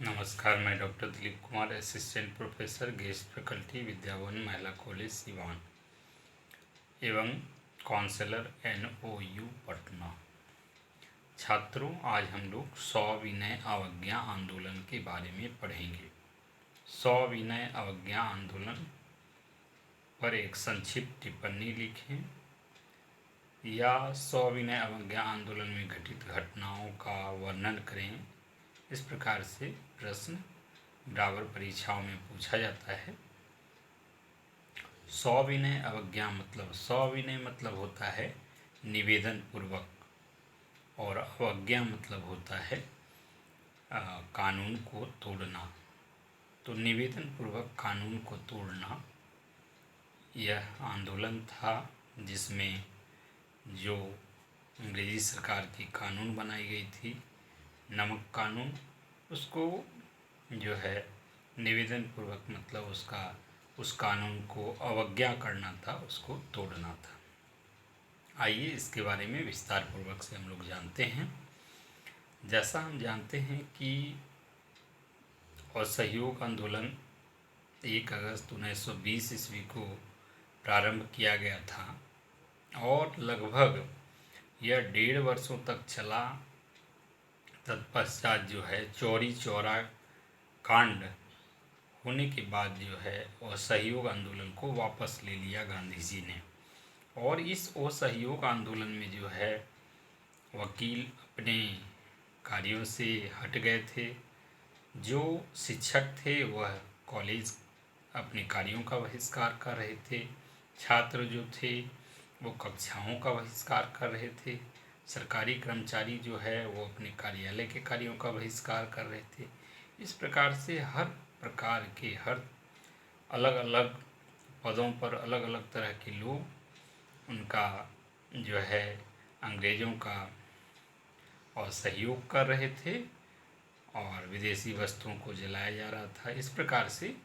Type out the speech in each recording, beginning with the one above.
नमस्कार, मैं doctor Dilip Kumar, assistant professor, guest faculty, Vidyavan Mahila college Siwan एवं काउंसलर NOU पटना। छात्रों, आज हम लोग सविनय अवज्ञा आंदोलन के बारे में पढ़ेंगे। सविनय अवज्ञा आंदोलन पर एक संक्षिप्त टिप्पणी लिखें या सविनय अवज्ञा आंदोलन में घटित घटनाओं का वर्णन करें। इस प्रकार से प्रश्न बराबर परीक्षाओं में पूछा जाता है। सविनय अवज्ञा सविनय मतलब होता है निवेदन पूर्वक, और अवज्ञा मतलब होता है कानून को तोड़ना। तो निवेदन पूर्वक कानून को तोड़ना यह आंदोलन था, जिसमें जो अंग्रेजी सरकार की कानून बनाई गई थी, नमक कानून, उसको जो है निवेदन पूर्वक मतलब उस कानून को अवज्ञा करना था, उसको तोड़ना था। आइए इसके बारे में विस्तार पूर्वक से हम लोग जानते हैं। जैसा हम जानते हैं कि असहयोग आंदोलन 1 अगस्त 1920 ईस्वी को प्रारंभ किया गया था और लगभग यह 1.5 वर्षों तक चला। तत्पश्चात जो है चौरी चौरा कांड होने के बाद जो है असहयोग आंदोलन को वापस ले लिया गांधी जी ने। और इस असहयोग आंदोलन में जो है वकील अपने कार्यों से हट गए थे। जो शिक्षक थे वह कॉलेज अपने कार्यों का बहिष्कार कर रहे थे। छात्र जो थे वो कक्षाओं का बहिष्कार कर रहे थे। सरकारी कर्मचारी जो है वो अपने कार्यालय के कार्यों का बहिष्कार कर रहे थे। इस प्रकार से हर प्रकार के हर अलग अलग पदों पर अलग अलग तरह के लोग उनका जो है अंग्रेज़ों का असहयोग कर रहे थे और विदेशी वस्तुओं को जलाया जा रहा था। इस प्रकार से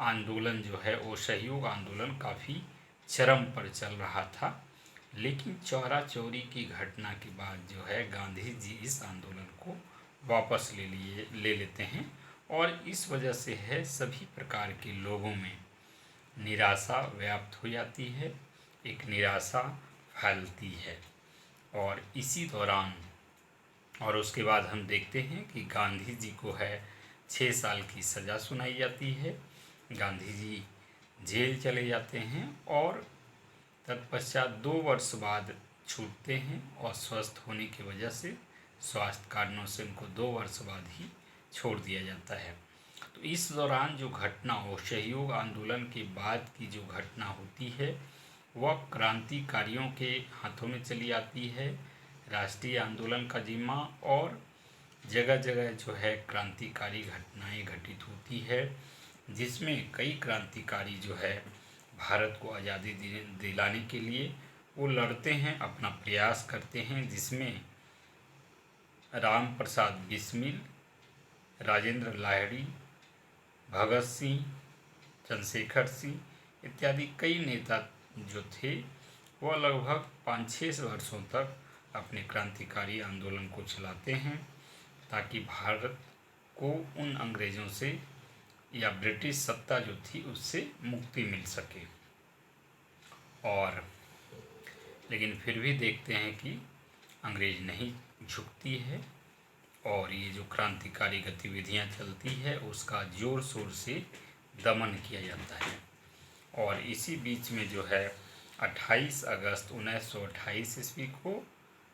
आंदोलन जो है वो असहयोग आंदोलन काफ़ी चरम पर चल रहा था। लेकिन चौरा चौरी की घटना के बाद जो है गांधी जी इस आंदोलन को वापस ले लेते हैं और इस वजह से है सभी प्रकार के लोगों में निराशा व्याप्त हो जाती है, एक निराशा फैलती है। और इसी दौरान और उसके बाद हम देखते हैं कि गांधी जी को है 6 साल की सज़ा सुनाई जाती है। गांधी जी जेल चले जाते हैं और तत्पश्चात 2 वर्ष बाद छूटते हैं और स्वस्थ होने की वजह से स्वास्थ्य कारणों से उनको 2 वर्ष बाद ही छोड़ दिया जाता है। तो इस दौरान जो घटना असहयोग आंदोलन के बाद की जो घटना होती है वह क्रांतिकारियों के हाथों में चली आती है। राष्ट्रीय आंदोलन का जिम्मा और जगह जगह जो है क्रांतिकारी घटनाएं घटित होती है, जिसमें कई क्रांतिकारी जो है भारत को आज़ादी दिलाने के लिए वो लड़ते हैं, अपना प्रयास करते हैं। जिसमें राम प्रसाद बिस्मिल, राजेंद्र लाहिड़ी, भगत सिंह, चंद्रशेखर सिंह इत्यादि कई नेता जो थे वह लगभग 5-6 वर्षों तक अपने क्रांतिकारी आंदोलन को चलाते हैं, ताकि भारत को उन अंग्रेज़ों से या ब्रिटिश सत्ता जो थी उससे मुक्ति मिल सके। और लेकिन फिर भी देखते हैं कि अंग्रेज नहीं झुकती है और ये जो क्रांतिकारी गतिविधियां चलती है उसका ज़ोर शोर से दमन किया जाता है। और इसी बीच में जो है 28 अगस्त 1928 ईस्वी को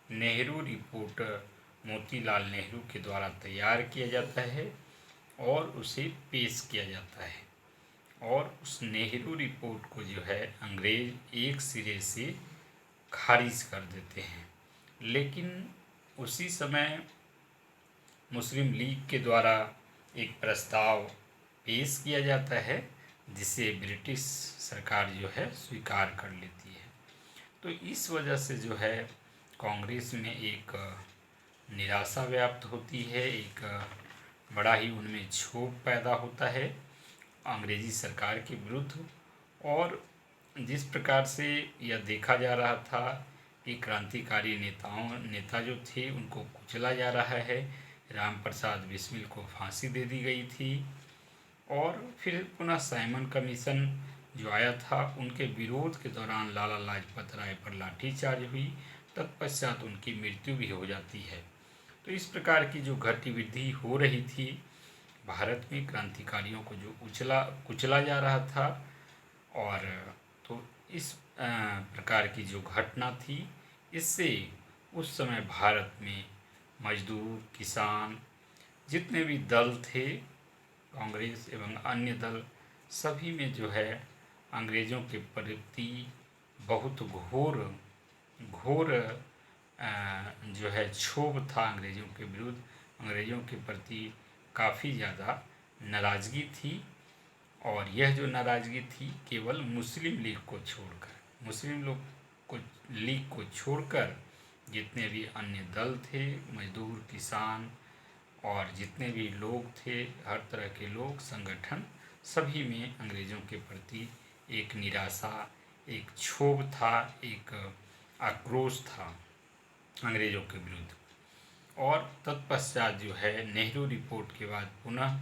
नेहरू रिपोर्ट मोतीलाल नेहरू के द्वारा तैयार किया जाता है और उसे पेश किया जाता है। और उस नेहरू रिपोर्ट को जो है अंग्रेज एक सिरे से खारिज कर देते हैं। लेकिन उसी समय मुस्लिम लीग के द्वारा एक प्रस्ताव पेश किया जाता है, जिसे ब्रिटिश सरकार जो है स्वीकार कर लेती है। तो इस वजह से जो है कांग्रेस में एक निराशा व्याप्त होती है, एक बड़ा ही उनमें क्षोभ पैदा होता है अंग्रेजी सरकार के विरुद्ध। और जिस प्रकार से यह देखा जा रहा था कि क्रांतिकारी नेता जो थे उनको कुचला जा रहा है, राम प्रसाद बिस्मिल को फांसी दे दी गई थी। और फिर पुनः साइमन कमीशन जो आया था, उनके विरोध के दौरान लाला लाजपत राय पर लाठीचार्ज हुई, तत्पश्चात उनकी मृत्यु भी हो जाती है। तो इस प्रकार की जो गतिविधि हो रही थी भारत में, क्रांतिकारियों को जो कुचला जा रहा था, और तो इस प्रकार की जो घटना थी, इससे उस समय भारत में मजदूर, किसान, जितने भी दल थे, कांग्रेस एवं अन्य दल, सभी में जो है अंग्रेज़ों के प्रति बहुत घोर घोर जो है क्षोभ था। अंग्रेज़ों के विरुद्ध, अंग्रेज़ों के प्रति काफ़ी ज़्यादा नाराज़गी थी। और यह जो नाराज़गी थी केवल मुस्लिम लीग को छोड़कर, मुस्लिम लोग को लीग को छोड़कर जितने भी अन्य दल थे, मजदूर, किसान और जितने भी लोग थे, हर तरह के लोग, संगठन, सभी में अंग्रेज़ों के प्रति एक निराशा, एक क्षोभ था, एक आक्रोश था अंग्रेज़ों के विरुद्ध। और तत्पश्चात जो है नेहरू रिपोर्ट के बाद पुनः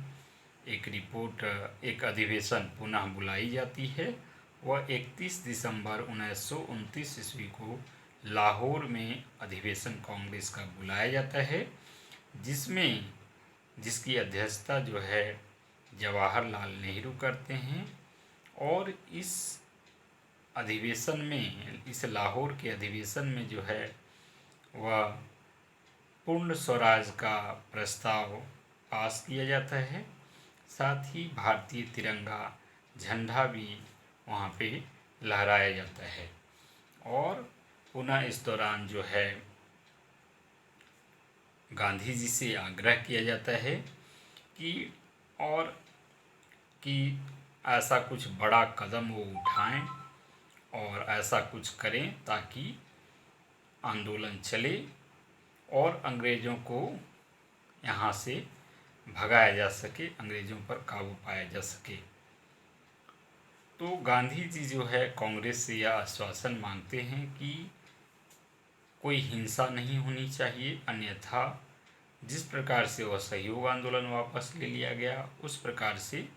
एक अधिवेशन पुनः बुलाई जाती है। वह 31 दिसंबर 1929 ईस्वी को लाहौर में अधिवेशन कांग्रेस का बुलाया जाता है, जिसकी अध्यक्षता जो है जवाहरलाल नेहरू करते हैं। और इस अधिवेशन में, इस लाहौर के अधिवेशन में जो है वह पूर्ण स्वराज का प्रस्ताव पास किया जाता है। साथ ही भारतीय तिरंगा झंडा भी वहाँ पे लहराया जाता है। और पुनः इस दौरान जो है गांधी जी से आग्रह किया जाता है कि ऐसा कुछ बड़ा कदम वो उठाएं और ऐसा कुछ करें ताकि आंदोलन चले और अंग्रेज़ों को यहाँ से भगाया जा सके, अंग्रेज़ों पर काबू पाया जा सके। तो गांधी जी जो है कांग्रेस से यह आश्वासन मांगते हैं कि कोई हिंसा नहीं होनी चाहिए, अन्यथा जिस प्रकार से वह सहयोग आंदोलन वापस ले लिया गया, उस प्रकार से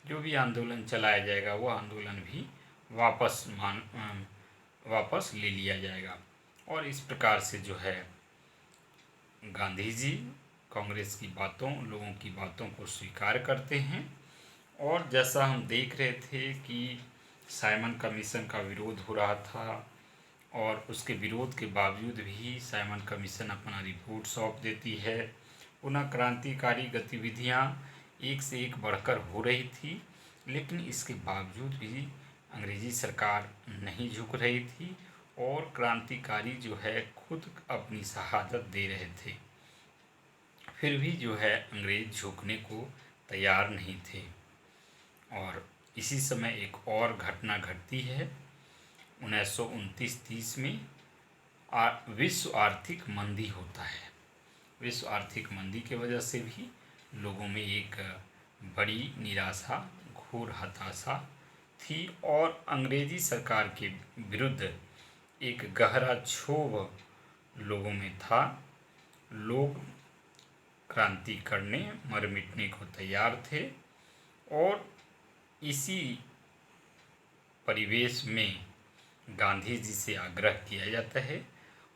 जो भी आंदोलन चलाया जाएगा वह आंदोलन भी वापस ले लिया जाएगा। और इस प्रकार से जो है गांधी जी कांग्रेस की बातों, लोगों की बातों को स्वीकार करते हैं। और जैसा हम देख रहे थे कि साइमन कमीशन का विरोध हो रहा था, और उसके विरोध के बावजूद भी साइमन कमीशन अपना रिपोर्ट सौंप देती है। पुनः क्रांतिकारी गतिविधियां एक से एक बढ़कर हो रही थी, लेकिन इसके बावजूद भी अंग्रेज़ी सरकार नहीं झुक रही थी और क्रांतिकारी जो है खुद अपनी शहादत दे रहे थे। फिर भी जो है अंग्रेज़ झुकने को तैयार नहीं थे। और इसी समय एक और घटना घटती है 1929-30 में। विश्व आर्थिक मंदी होता है। विश्व आर्थिक मंदी के वजह से भी लोगों में एक बड़ी निराशा, घोर हताशा थी और अंग्रेज़ी सरकार के विरुद्ध एक गहरा क्षोभ लोगों में था। लोग क्रांति करने, मर मिटने को तैयार थे। और इसी परिवेश में गांधी जी से आग्रह किया जाता है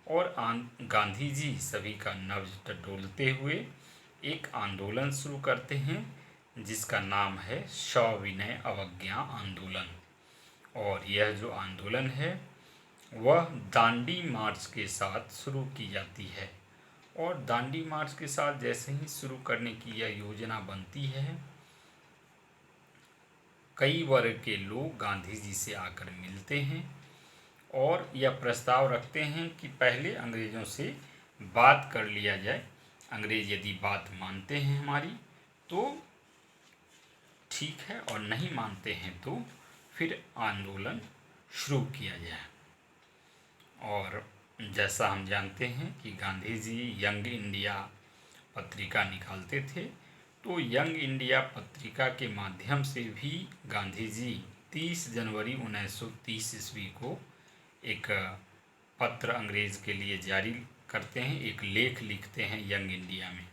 और गांधी जी सभी का नब्ज टटोलते हुए एक आंदोलन शुरू करते हैं, जिसका नाम है सविनय अवज्ञा आंदोलन। और यह जो आंदोलन है वह दांडी मार्च के साथ शुरू की जाती है। और दांडी मार्च के साथ जैसे ही शुरू करने की यह योजना बनती है, कई वर्ग के लोग गांधी जी से आकर मिलते हैं और यह प्रस्ताव रखते हैं कि पहले अंग्रेज़ों से बात कर लिया जाए। अंग्रेज़ यदि बात मानते हैं हमारी तो ठीक है, और नहीं मानते हैं तो फिर आंदोलन शुरू किया जाए। और जैसा हम जानते हैं कि गांधी जी यंग इंडिया पत्रिका निकालते थे, तो यंग इंडिया पत्रिका के माध्यम से भी गांधी जी 30 जनवरी 1930 ईस्वी को एक पत्र अंग्रेज़ के लिए जारी करते हैं, एक लेख लिखते हैं यंग इंडिया में।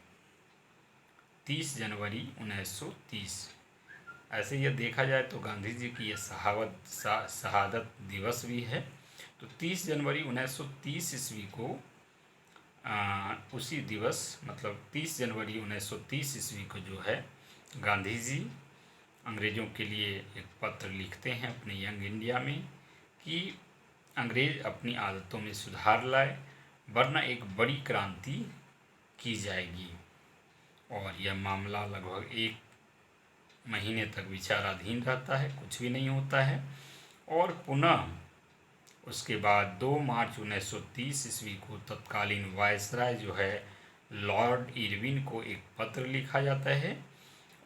30 जनवरी 1930। ऐसे यह देखा जाए तो गांधी जी की यह शहादत दिवस भी है। तो 30 जनवरी 1930 ईस्वी को उसी दिवस मतलब 30 जनवरी 1930 ईस्वी को जो है गांधी जी अंग्रेज़ों के लिए एक पत्र लिखते हैं अपने यंग इंडिया में कि अंग्रेज़ अपनी आदतों में सुधार लाए, वरना एक बड़ी क्रांति की जाएगी। और यह मामला लगभग 1 महीने तक विचाराधीन रहता है, कुछ भी नहीं होता है। और पुनः उसके बाद 2 मार्च 1930 ईस्वी को तत्कालीन वायसराय जो है लॉर्ड इरविन को एक पत्र लिखा जाता है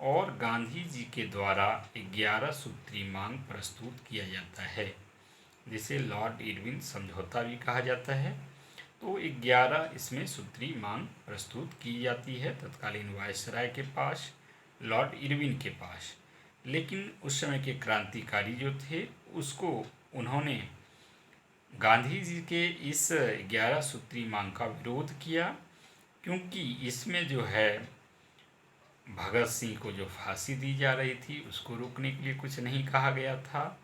और गांधी जी के द्वारा 11 सूत्री मांग प्रस्तुत किया जाता है, जिसे लॉर्ड इरविन समझौता भी कहा जाता है। तो 11 इसमें सूत्री मांग प्रस्तुत की जाती है तत्कालीन वायसराय के पास, लॉर्ड इरविन के पास। लेकिन उस समय के क्रांतिकारी जो थे उसको उन्होंने गांधी जी के इस 11 सूत्री मांग का विरोध किया, क्योंकि इसमें जो है भगत सिंह को जो फांसी दी जा रही थी उसको रोकने के लिए कुछ नहीं कहा गया था।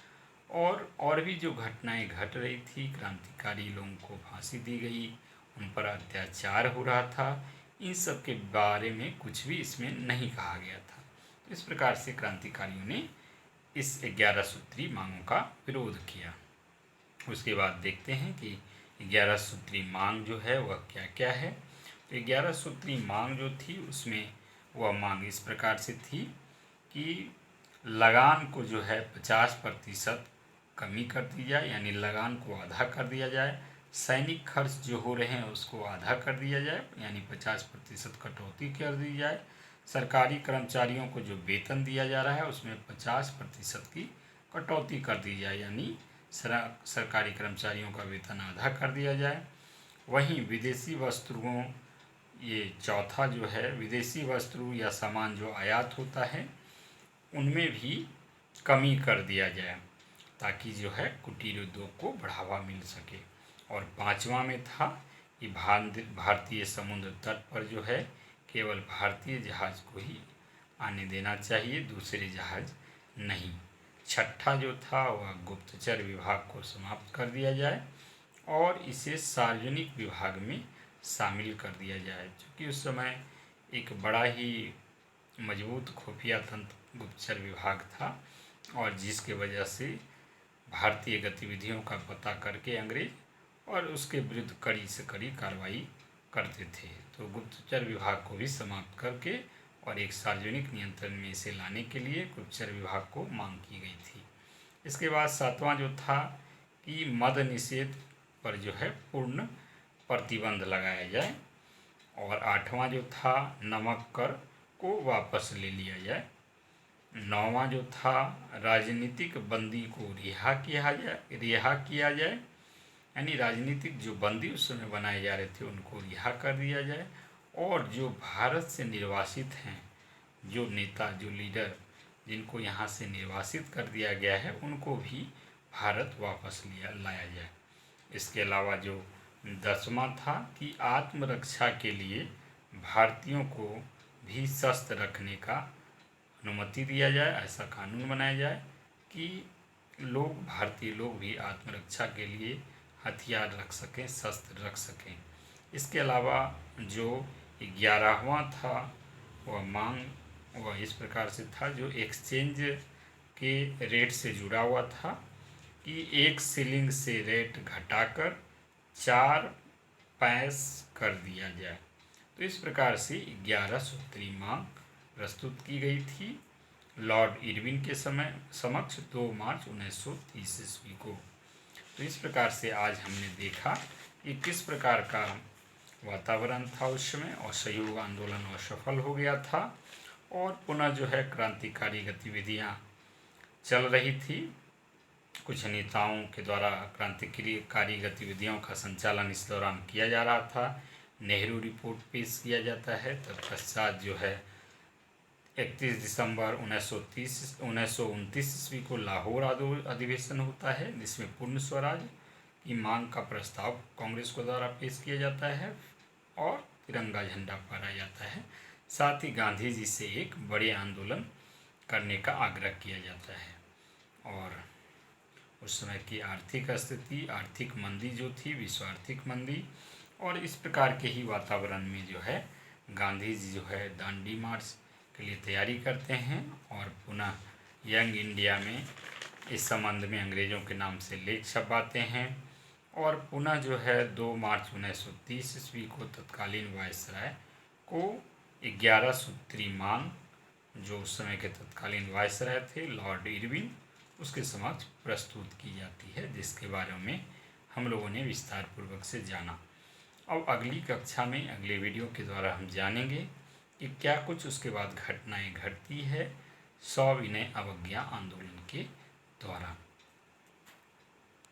और भी जो घटनाएं घट रही थी, क्रांतिकारी लोगों को फांसी दी गई, उन पर अत्याचार हो रहा था, इन सब के बारे में कुछ भी इसमें नहीं कहा गया था। तो इस प्रकार से क्रांतिकारियों ने इस 11 सूत्री मांगों का विरोध किया। उसके बाद देखते हैं कि 11 सूत्री मांग जो है वह क्या क्या है। तो 11 सूत्री मांग जो थी उसमें वह मांग इस प्रकार से थी कि लगान को जो है 50% कमी कर दी जाए, यानी लगान को आधा कर दिया जाए। सैनिक खर्च जो हो रहे हैं उसको आधा कर दिया जाए, यानी 50% कटौती कर दी जाए। सरकारी कर्मचारियों को जो वेतन दिया जा रहा है उसमें 50% की कटौती कर दी जाए, यानी सरकारी कर्मचारियों का वेतन आधा कर दिया जाए। वहीं विदेशी वस्तुओं, ये चौथा जो है, विदेशी वस्तु या सामान जो आयात होता है उनमें भी कमी कर दिया जाए, ताकि जो है कुटीर उद्योग को बढ़ावा मिल सके। और 5वां में था कि भारतीय समुद्र तट पर जो है केवल भारतीय जहाज को ही आने देना चाहिए, दूसरे जहाज नहीं। 6ठा जो था वह गुप्तचर विभाग को समाप्त कर दिया जाए और इसे सार्वजनिक विभाग में शामिल कर दिया जाए, क्योंकि उस समय एक बड़ा ही मजबूत खुफिया तंत्र गुप्तचर विभाग था और जिसके वजह से भारतीय गतिविधियों का पता करके अंग्रेज और उसके विरुद्ध कड़ी से कड़ी कार्रवाई करते थे। तो गुप्तचर विभाग को भी समाप्त करके और एक सार्वजनिक नियंत्रण में इसे लाने के लिए गुप्तचर विभाग को मांग की गई थी। इसके बाद 7वां जो था कि मद निषेध पर जो है पूर्ण प्रतिबंध लगाया जाए। और 8वां जो था नमक कर को वापस ले लिया जाए। 9वां जो था राजनीतिक बंदी को रिहा किया जाए, यानी राजनीतिक जो बंदी उस समय बनाए जा रहे थे उनको रिहा कर दिया जाए। और जो भारत से निर्वासित हैं, जो नेता, जो लीडर जिनको यहाँ से निर्वासित कर दिया गया है उनको भी भारत वापस लाया जाए। इसके अलावा जो 10वां था कि आत्मरक्षा के लिए भारतीयों को भी शस्त्र रखने का अनुमति दिया जाए, ऐसा कानून बनाया जाए कि भारतीय लोग भी आत्मरक्षा के लिए हथियार रख सकें, शस्त्र रख सकें। इसके अलावा जो 11वां था वह इस प्रकार से था, जो एक्सचेंज के रेट से जुड़ा हुआ था कि 1 शिलिंग से रेट घटाकर 4 पैस कर दिया जाए। तो इस प्रकार से 11 सूत्री मांग प्रस्तुत की गई थी लॉर्ड इरविन के समक्ष 2 मार्च 1930 ईस्वी को। तो इस प्रकार से आज हमने देखा कि किस प्रकार का वातावरण था उस समय, और असहयोग आंदोलन असफल हो गया था और पुनः जो है क्रांतिकारी गतिविधियां चल रही थी। कुछ नेताओं के द्वारा क्रांतिकारी गतिविधियों का संचालन इस दौरान किया जा रहा था। नेहरू रिपोर्ट पेश किया जाता है। तत्पश्चात जो है 31 दिसंबर 1929 ईस्वी को लाहौर अधिवेशन होता है, जिसमें पूर्ण स्वराज की मांग का प्रस्ताव कांग्रेस को द्वारा पेश किया जाता है और तिरंगा झंडा फहराया जाता है। साथ ही गांधी जी से एक बड़े आंदोलन करने का आग्रह किया जाता है। और उस समय की आर्थिक स्थिति, आर्थिक मंदी जो थी, विश्व आर्थिक मंदी, और इस प्रकार के ही वातावरण में जो है गांधी जी जो है दांडी मार्च के लिए तैयारी करते हैं और पुनः यंग इंडिया में इस संबंध में अंग्रेज़ों के नाम से लेख छपवाते हैं। और पुनः जो है 2 मार्च 1930 ईस्वी को तत्कालीन वायसराय को 11 सूत्री मांग, जो उस समय के तत्कालीन वायसराय थे लॉर्ड इरविन, उसके समक्ष प्रस्तुत की जाती है, जिसके बारे में हम लोगों ने विस्तार पूर्वक से जाना। अब अगली कक्षा में, अगले वीडियो के द्वारा हम जानेंगे कि क्या कुछ उसके बाद घटनाएं घटती है सविनय अवज्ञा आंदोलन के द्वारा।